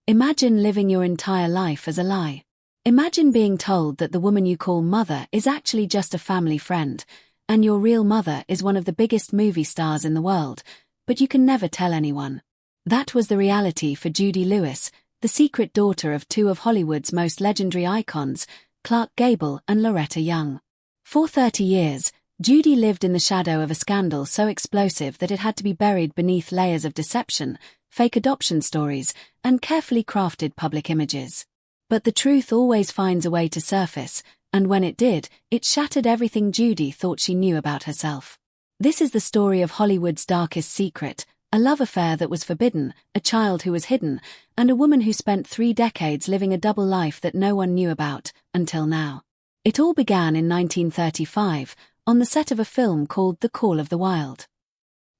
Imagine living your entire life as a lie. Imagine being told that the woman you call mother is actually just a family friend, and your real mother is one of the biggest movie stars in the world, but you can never tell anyone. That was the reality for Judy Lewis, the secret daughter of two of Hollywood's most legendary icons, Clark Gable and Loretta Young. For 30 years, Judy lived in the shadow of a scandal so explosive that it had to be buried beneath layers of deception, fake adoption stories, and carefully crafted public images. But the truth always finds a way to surface, and when it did, it shattered everything Judy thought she knew about herself. This is the story of Hollywood's darkest secret, a love affair that was forbidden, a child who was hidden, and a woman who spent 3 decades living a double life that no one knew about, until now. It all began in 1935, on the set of a film called The Call of the Wild.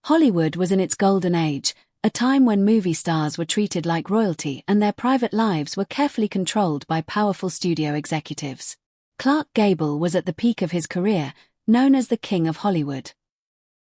Hollywood was in its golden age, a time when movie stars were treated like royalty and their private lives were carefully controlled by powerful studio executives. Clark Gable was at the peak of his career, known as the King of Hollywood.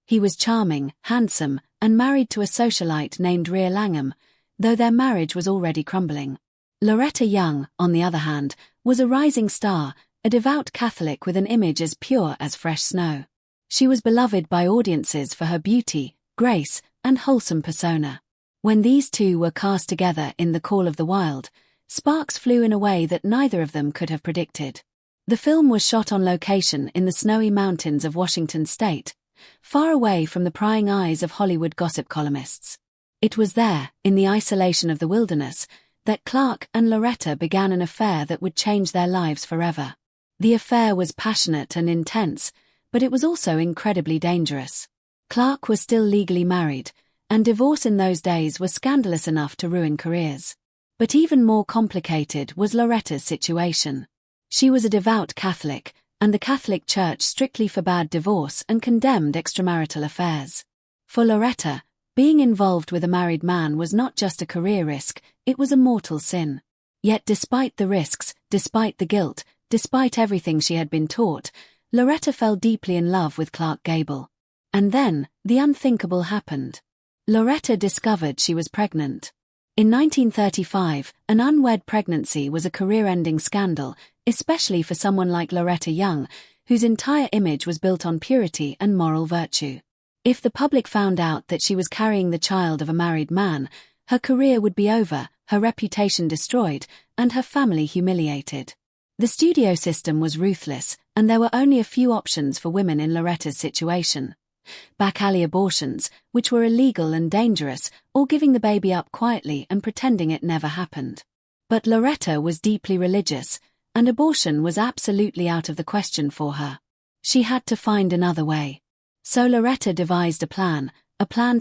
He was charming, handsome, and married to a socialite named Rhea Langham, though their marriage was already crumbling. Loretta Young, on the other hand, was a rising star, a devout Catholic with an image as pure as fresh snow. She was beloved by audiences for her beauty, grace, and wholesome persona. When these two were cast together in The Call of the Wild, sparks flew in a way that neither of them could have predicted. The film was shot on location in the snowy mountains of Washington state, far away from the prying eyes of Hollywood gossip columnists. It was there, in the isolation of the wilderness, that Clark and Loretta began an affair that would change their lives forever. The affair was passionate and intense, but it was also incredibly dangerous. Clark was still legally married, and divorce in those days was scandalous enough to ruin careers. But even more complicated was Loretta's situation. She was a devout Catholic, and the Catholic Church strictly forbade divorce and condemned extramarital affairs. For Loretta, being involved with a married man was not just a career risk, it was a mortal sin. Yet despite the risks, despite the guilt, despite everything she had been taught, Loretta fell deeply in love with Clark Gable. And then, the unthinkable happened. Loretta discovered she was pregnant. In 1935, an unwed pregnancy was a career-ending scandal, especially for someone like Loretta Young, whose entire image was built on purity and moral virtue. If the public found out that she was carrying the child of a married man, her career would be over, her reputation destroyed, and her family humiliated. The studio system was ruthless, and there were only a few options for women in Loretta's situation. Back-alley abortions, which were illegal and dangerous, or giving the baby up quietly and pretending it never happened. But Loretta was deeply religious, and abortion was absolutely out of the question for her. She had to find another way. So Loretta devised a plan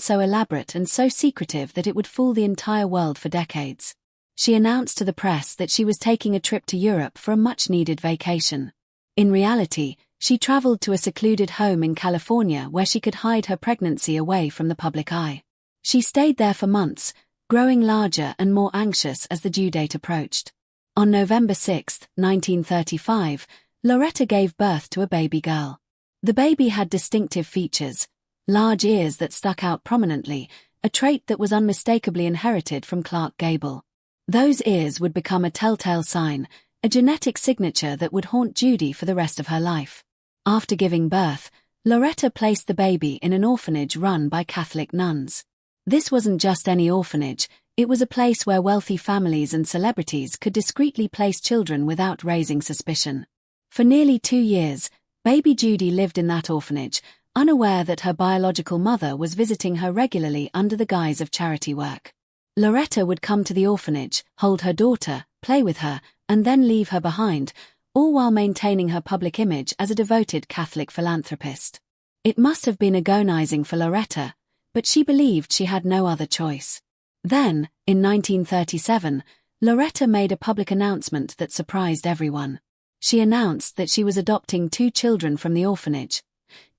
so elaborate and so secretive that it would fool the entire world for decades. She announced to the press that she was taking a trip to Europe for a much-needed vacation. In reality, she traveled to a secluded home in California where she could hide her pregnancy away from the public eye. She stayed there for months, growing larger and more anxious as the due date approached. On November 6, 1935, Loretta gave birth to a baby girl. The baby had distinctive features, large ears that stuck out prominently, a trait that was unmistakably inherited from Clark Gable. Those ears would become a telltale sign, a genetic signature that would haunt Judy for the rest of her life. After giving birth, Loretta placed the baby in an orphanage run by Catholic nuns. This wasn't just any orphanage, it was a place where wealthy families and celebrities could discreetly place children without raising suspicion. For nearly 2 years, baby Judy lived in that orphanage, unaware that her biological mother was visiting her regularly under the guise of charity work. Loretta would come to the orphanage, hold her daughter, play with her, and then leave her behind, all while maintaining her public image as a devoted Catholic philanthropist. It must have been agonizing for Loretta, but she believed she had no other choice. Then, in 1937, Loretta made a public announcement that surprised everyone. She announced that she was adopting 2 children from the orphanage,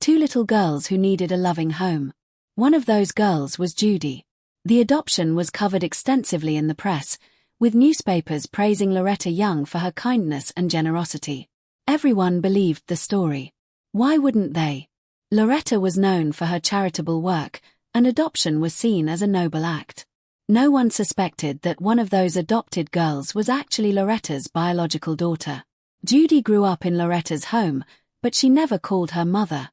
2 little girls who needed a loving home. One of those girls was Judy. The adoption was covered extensively in the press, with newspapers praising Loretta Young for her kindness and generosity. Everyone believed the story. Why wouldn't they? Loretta was known for her charitable work, and adoption was seen as a noble act. No one suspected that one of those adopted girls was actually Loretta's biological daughter. Judy grew up in Loretta's home, but she never called her mother.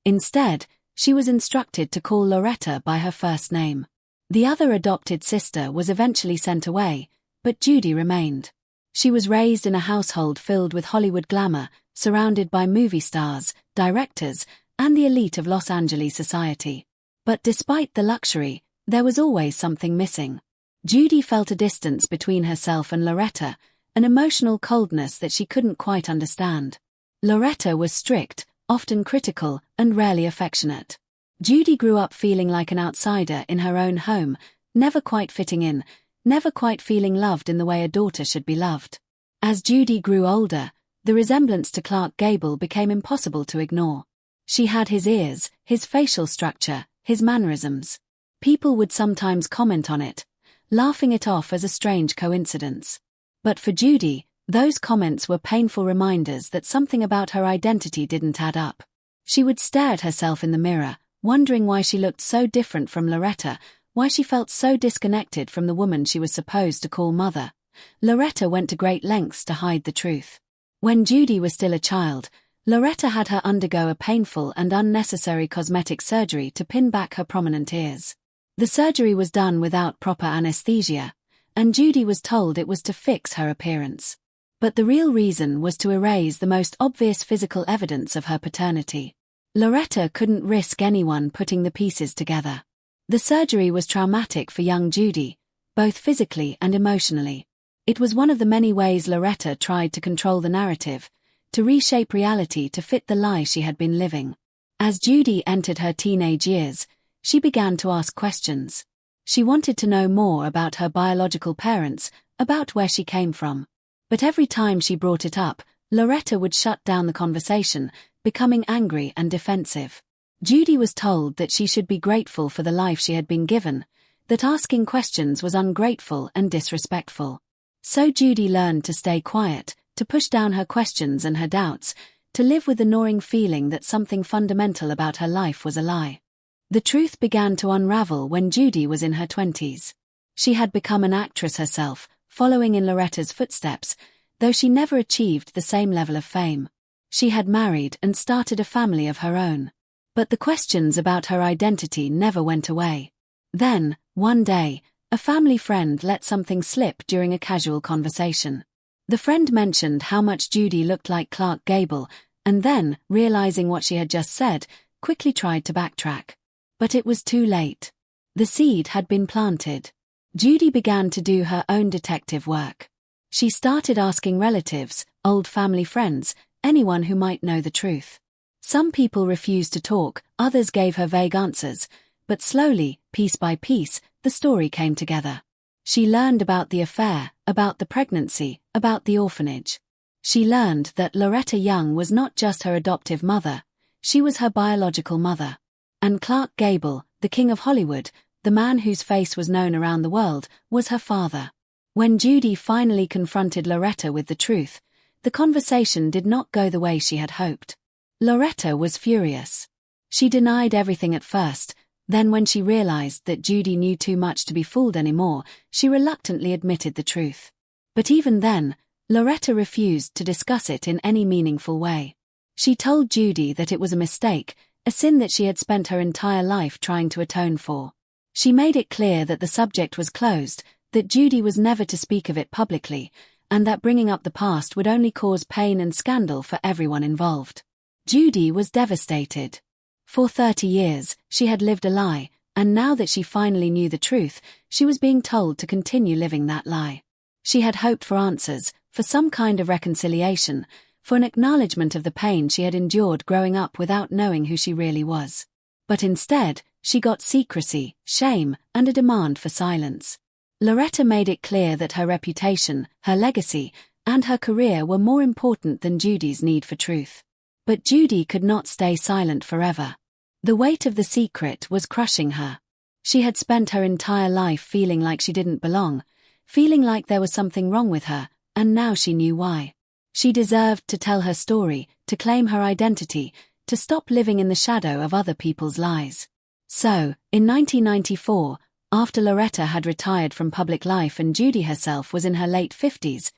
Instead, she was instructed to call Loretta by her first name. The other adopted sister was eventually sent away, but Judy remained. She was raised in a household filled with Hollywood glamour, surrounded by movie stars, directors, and the elite of Los Angeles society. But despite the luxury, there was always something missing. Judy felt a distance between herself and Loretta, an emotional coldness that she couldn't quite understand. Loretta was strict, often critical, and rarely affectionate. Judy grew up feeling like an outsider in her own home, never quite fitting in, never quite feeling loved in the way a daughter should be loved. As Judy grew older, the resemblance to Clark Gable became impossible to ignore. She had his ears, his facial structure, his mannerisms. People would sometimes comment on it, laughing it off as a strange coincidence. But for Judy, those comments were painful reminders that something about her identity didn't add up. She would stare at herself in the mirror, wondering why she looked so different from Loretta, why she felt so disconnected from the woman she was supposed to call mother. Loretta went to great lengths to hide the truth. When Judy was still a child, Loretta had her undergo a painful and unnecessary cosmetic surgery to pin back her prominent ears. The surgery was done without proper anesthesia, and Judy was told it was to fix her appearance. But the real reason was to erase the most obvious physical evidence of her paternity. Loretta couldn't risk anyone putting the pieces together. The surgery was traumatic for young Judy, both physically and emotionally. It was one of the many ways Loretta tried to control the narrative, to reshape reality to fit the lie she had been living. As Judy entered her teenage years, she began to ask questions. She wanted to know more about her biological parents, about where she came from. But every time she brought it up, Loretta would shut down the conversation, becoming angry and defensive. Judy was told that she should be grateful for the life she had been given, that asking questions was ungrateful and disrespectful. So Judy learned to stay quiet, to push down her questions and her doubts, to live with the gnawing feeling that something fundamental about her life was a lie. The truth began to unravel when Judy was in her 20s. She had become an actress herself, following in Loretta's footsteps, though she never achieved the same level of fame. She had married and started a family of her own. But the questions about her identity never went away. Then, one day, a family friend let something slip during a casual conversation. The friend mentioned how much Judy looked like Clark Gable, and then, realizing what she had just said, quickly tried to backtrack. But it was too late. The seed had been planted. Judy began to do her own detective work. She started asking relatives, old family friends, anyone who might know the truth. Some people refused to talk, others gave her vague answers, but slowly, piece by piece, the story came together. She learned about the affair, about the pregnancy, about the orphanage. She learned that Loretta Young was not just her adoptive mother, she was her biological mother. And Clark Gable, the king of Hollywood, the man whose face was known around the world, was her father. When Judy finally confronted Loretta with the truth, the conversation did not go the way she had hoped. Loretta was furious. She denied everything at first, then when she realized that Judy knew too much to be fooled anymore, she reluctantly admitted the truth. But even then, Loretta refused to discuss it in any meaningful way. She told Judy that it was a mistake, a sin that she had spent her entire life trying to atone for. She made it clear that the subject was closed, that Judy was never to speak of it publicly, and that bringing up the past would only cause pain and scandal for everyone involved. Judy was devastated. For 30 years, she had lived a lie, and now that she finally knew the truth, she was being told to continue living that lie. She had hoped for answers, for some kind of reconciliation, for an acknowledgement of the pain she had endured growing up without knowing who she really was. But instead, she got secrecy, shame, and a demand for silence. Loretta made it clear that her reputation, her legacy, and her career were more important than Judy's need for truth. But Judy could not stay silent forever. The weight of the secret was crushing her. She had spent her entire life feeling like she didn't belong, feeling like there was something wrong with her, and now she knew why. She deserved to tell her story, to claim her identity, to stop living in the shadow of other people's lies. So, in 1994, After Loretta had retired from public life and Judy herself was in her late 50s,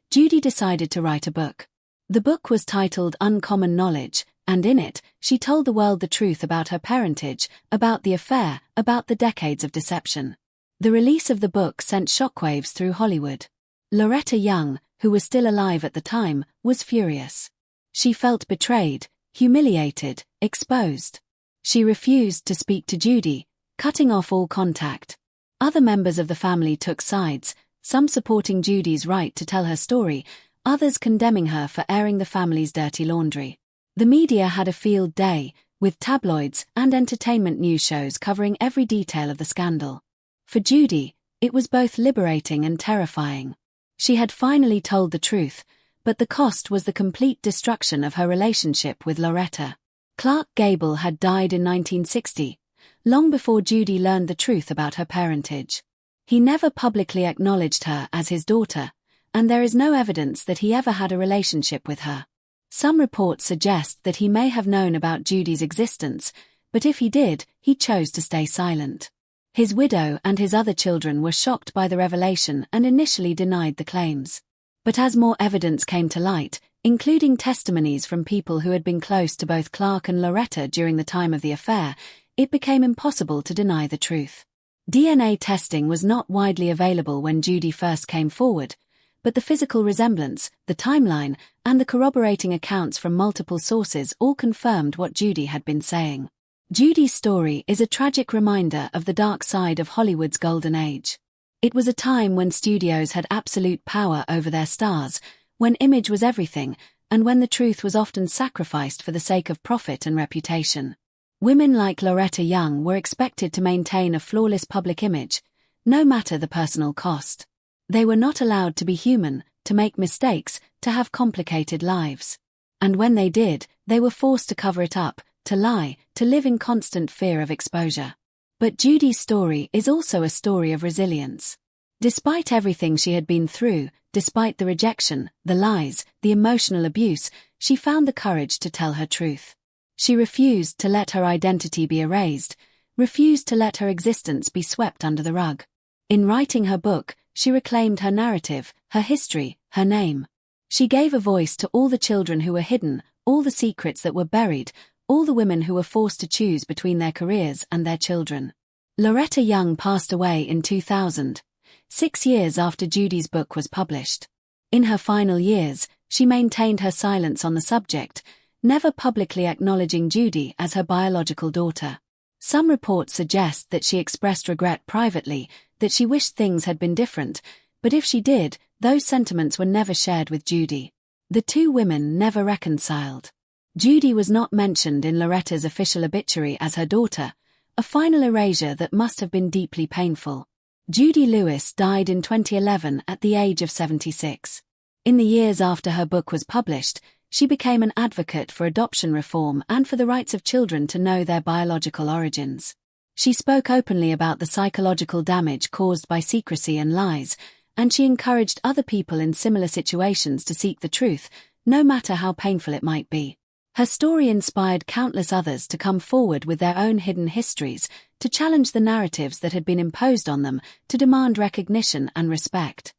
Judy decided to write a book. The book was titled Uncommon Knowledge, and in it, she told the world the truth about her parentage, about the affair, about the decades of deception. The release of the book sent shockwaves through Hollywood. Loretta Young, who was still alive at the time, was furious. She felt betrayed, humiliated, exposed. She refused to speak to Judy, cutting off all contact. Other members of the family took sides, some supporting Judy's right to tell her story, others condemning her for airing the family's dirty laundry. The media had a field day, with tabloids and entertainment news shows covering every detail of the scandal. For Judy, it was both liberating and terrifying. She had finally told the truth, but the cost was the complete destruction of her relationship with Loretta. Clark Gable had died in 1960, long before Judy learned the truth about her parentage. He never publicly acknowledged her as his daughter, and there is no evidence that he ever had a relationship with her. Some reports suggest that he may have known about Judy's existence, but if he did, he chose to stay silent. His widow and his other children were shocked by the revelation and initially denied the claims. But as more evidence came to light, including testimonies from people who had been close to both Clark and Loretta during the time of the affair, it became impossible to deny the truth. DNA testing was not widely available when Judy first came forward, but the physical resemblance, the timeline, and the corroborating accounts from multiple sources all confirmed what Judy had been saying. Judy's story is a tragic reminder of the dark side of Hollywood's golden age. It was a time when studios had absolute power over their stars, when image was everything, and when the truth was often sacrificed for the sake of profit and reputation. Women like Loretta Young were expected to maintain a flawless public image, no matter the personal cost. They were not allowed to be human, to make mistakes, to have complicated lives. And when they did, they were forced to cover it up, to lie, to live in constant fear of exposure. But Judy's story is also a story of resilience. Despite everything she had been through, despite the rejection, the lies, the emotional abuse, she found the courage to tell her truth. She refused to let her identity be erased, refused to let her existence be swept under the rug. In writing her book, she reclaimed her narrative, her history, her name. She gave a voice to all the children who were hidden, all the secrets that were buried, all the women who were forced to choose between their careers and their children. Loretta Young passed away in 2000, 6 years after Judy's book was published. In her final years, she maintained her silence on the subject, never publicly acknowledging Judy as her biological daughter. Some reports suggest that she expressed regret privately, that she wished things had been different, but if she did, those sentiments were never shared with Judy. The two women never reconciled. Judy was not mentioned in Loretta's official obituary as her daughter, a final erasure that must have been deeply painful. Judy Lewis died in 2011 at the age of 76. In the years after her book was published, she became an advocate for adoption reform and for the rights of children to know their biological origins. She spoke openly about the psychological damage caused by secrecy and lies, and she encouraged other people in similar situations to seek the truth, no matter how painful it might be. Her story inspired countless others to come forward with their own hidden histories, to challenge the narratives that had been imposed on them, to demand recognition and respect.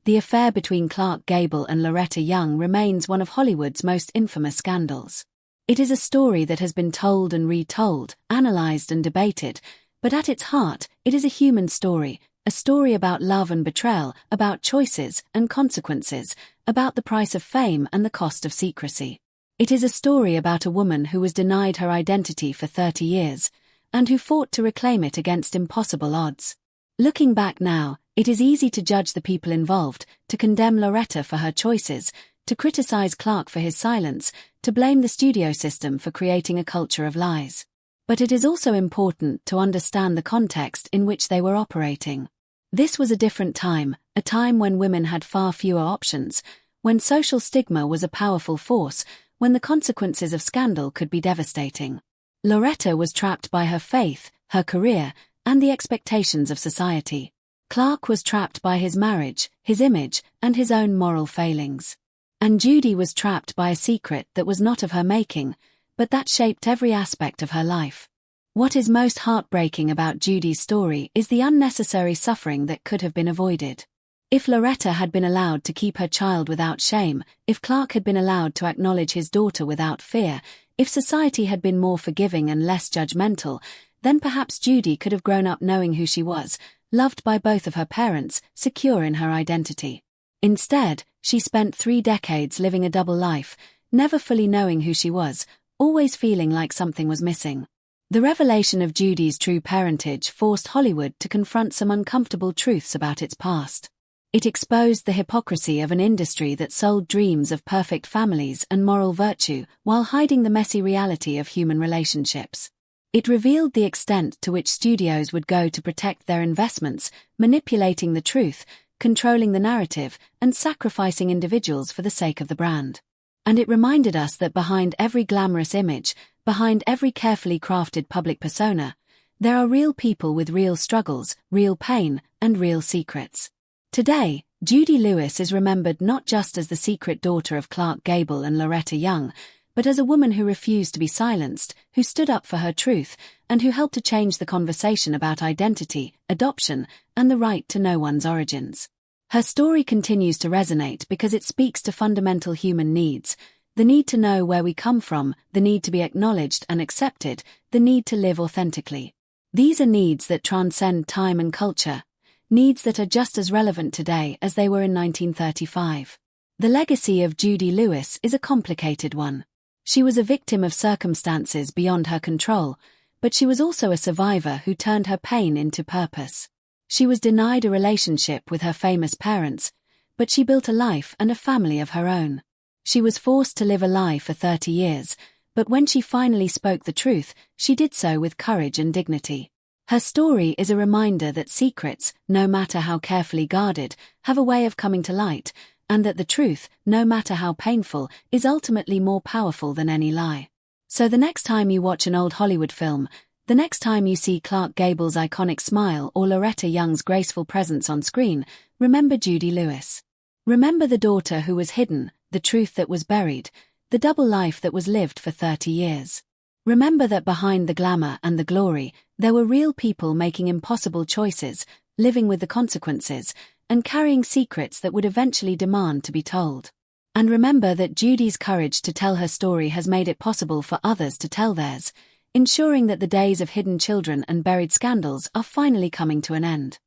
The affair between Clark Gable and Loretta Young remains one of Hollywood's most infamous scandals. It is a story that has been told and retold, analyzed and debated, but at its heart, it is a human story, a story about love and betrayal, about choices and consequences, about the price of fame and the cost of secrecy. It is a story about a woman who was denied her identity for 30 years, and who fought to reclaim it against impossible odds. Looking back now, it is easy to judge the people involved, to condemn Loretta for her choices, to criticize Clark for his silence, to blame the studio system for creating a culture of lies. But it is also important to understand the context in which they were operating. This was a different time, a time when women had far fewer options, when social stigma was a powerful force, when the consequences of scandal could be devastating. Loretta was trapped by her faith, her career, and the expectations of society. Clark was trapped by his marriage, his image, and his own moral failings. And Judy was trapped by a secret that was not of her making, but that shaped every aspect of her life. What is most heartbreaking about Judy's story is the unnecessary suffering that could have been avoided. If Loretta had been allowed to keep her child without shame, if Clark had been allowed to acknowledge his daughter without fear, if society had been more forgiving and less judgmental, then perhaps Judy could have grown up knowing who she was, loved by both of her parents, secure in her identity. Instead, she spent 3 decades living a double life, never fully knowing who she was, always feeling like something was missing. The revelation of Judy's true parentage forced Hollywood to confront some uncomfortable truths about its past. It exposed the hypocrisy of an industry that sold dreams of perfect families and moral virtue while hiding the messy reality of human relationships. It revealed the extent to which studios would go to protect their investments, manipulating the truth, controlling the narrative, and sacrificing individuals for the sake of the brand. And it reminded us that behind every glamorous image, behind every carefully crafted public persona, there are real people with real struggles, real pain, and real secrets. Today, Judy Lewis is remembered not just as the secret daughter of Clark Gable and Loretta Young, but as a woman who refused to be silenced, who stood up for her truth, and who helped to change the conversation about identity, adoption, and the right to know one's origins. Her story continues to resonate because it speaks to fundamental human needs: the need to know where we come from, the need to be acknowledged and accepted, the need to live authentically. These are needs that transcend time and culture, needs that are just as relevant today as they were in 1935. The legacy of Judy Lewis is a complicated one. She was a victim of circumstances beyond her control, but she was also a survivor who turned her pain into purpose. She was denied a relationship with her famous parents, but she built a life and a family of her own. She was forced to live a lie for 30 years, but when she finally spoke the truth, she did so with courage and dignity. Her story is a reminder that secrets, no matter how carefully guarded, have a way of coming to light, and that the truth, no matter how painful, is ultimately more powerful than any lie. So the next time you watch an old Hollywood film, the next time you see Clark Gable's iconic smile or Loretta Young's graceful presence on screen, remember Judy Lewis. Remember the daughter who was hidden, the truth that was buried, the double life that was lived for 30 years. Remember that behind the glamour and the glory, there were real people making impossible choices, living with the consequences, and carrying secrets that would eventually demand to be told. And remember that Judy's courage to tell her story has made it possible for others to tell theirs, ensuring that the days of hidden children and buried scandals are finally coming to an end.